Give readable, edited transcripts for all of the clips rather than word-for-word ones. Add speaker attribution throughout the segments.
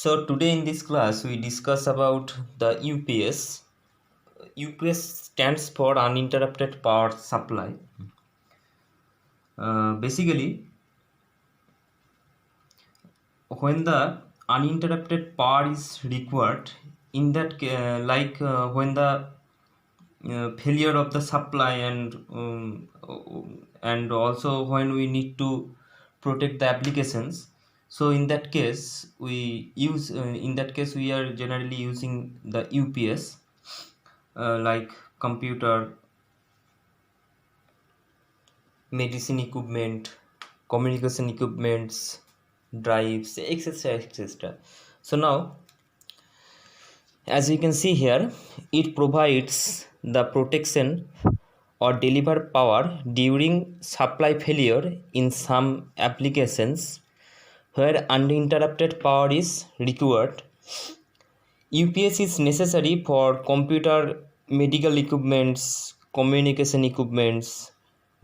Speaker 1: So today in this class we discuss about the UPS. UPS stands for uninterrupted power supply. Basically, when the uninterrupted power is required, in that when the failure of the supply and also when we need to protect the applications. So in that case we are generally using the UPS, like computer, medicine equipment, communication equipments, drives, etc., etc. So now, as you can see here, it provides the protection or deliver power during supply failure in some applications where uninterrupted power is required. UPS is necessary for computer, medical equipments, communication equipments,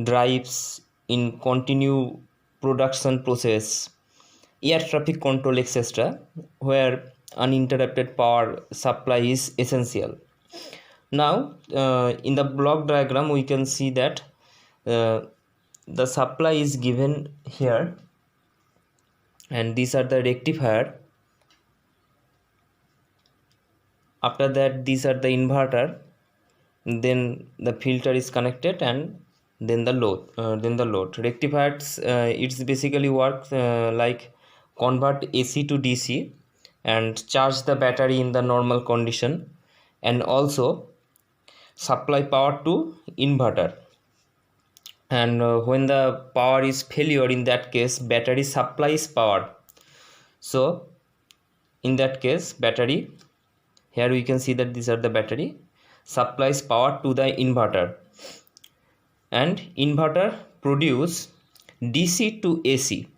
Speaker 1: drives in continue production process, air traffic control, etc., where uninterrupted power supply is essential. Now, in the block diagram, we can see that uh, the supply is given here, and these are the rectifier. After that, these are the inverter. Then the filter is connected, and then the load. Rectifiers, it's basically works like convert AC to DC and charge the battery in the normal condition, and also supply power to inverter. And when the power is failure, in that case battery supplies power. So in that case battery, here we can see that these are the battery, supplies power to the inverter, and inverter produce DC to AC,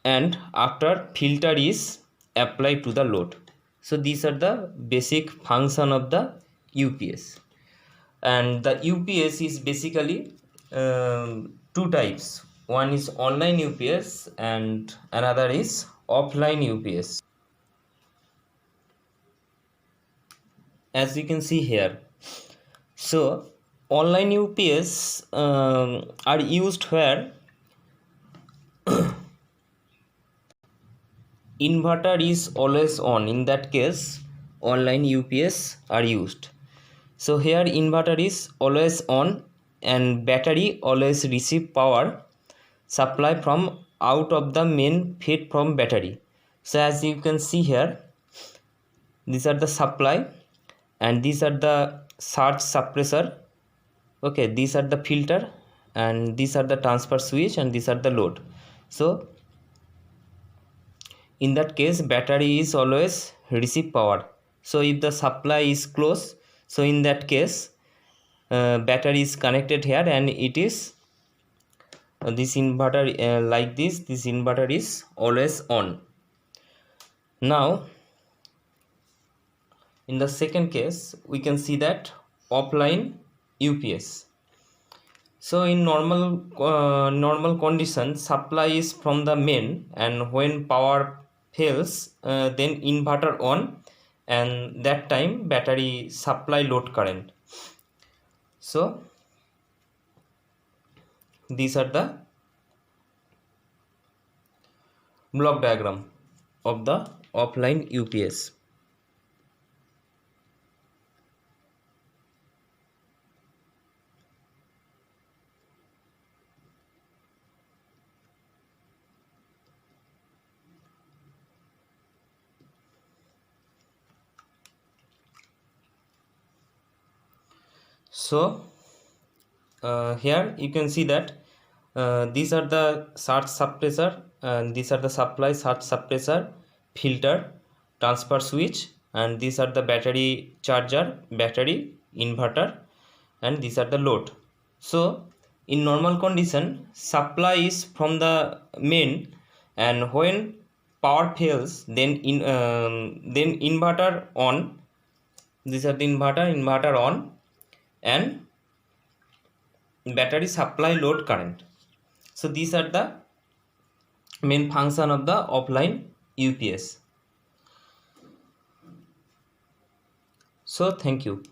Speaker 1: and after filter is applied to the load. So these are the basic function of the UPS. And the UPS is basically two types. One is online UPS and another is offline UPS. As you can see here, so online UPS are used where inverter is always on. In that case online UPS are used. So here inverter is always on and battery always receive power supply from out of the main feed from battery. So as you can see here, these are the supply and these are the surge suppressor. Okay, these are the filter and these are the transfer switch and these are the load. So in that case battery is always receive power. So if the supply is close, so in that case battery is connected here and it is this inverter like this inverter is always on. Now in the second case we can see that offline UPS. So in normal condition supply is from the main, and when power fails then inverter on, and that time battery supply load current. So these are the block diagram of the offline UPS. So here you can see that these are the surge suppressor and these are the supply surge suppressor, filter, transfer switch, and these are the battery charger, battery, inverter, and these are the load. So in normal condition supply is from the main, and when power fails then then inverter on. These are the inverter on, and battery supply load current. So these are the main function of the offline UPS. So thank you.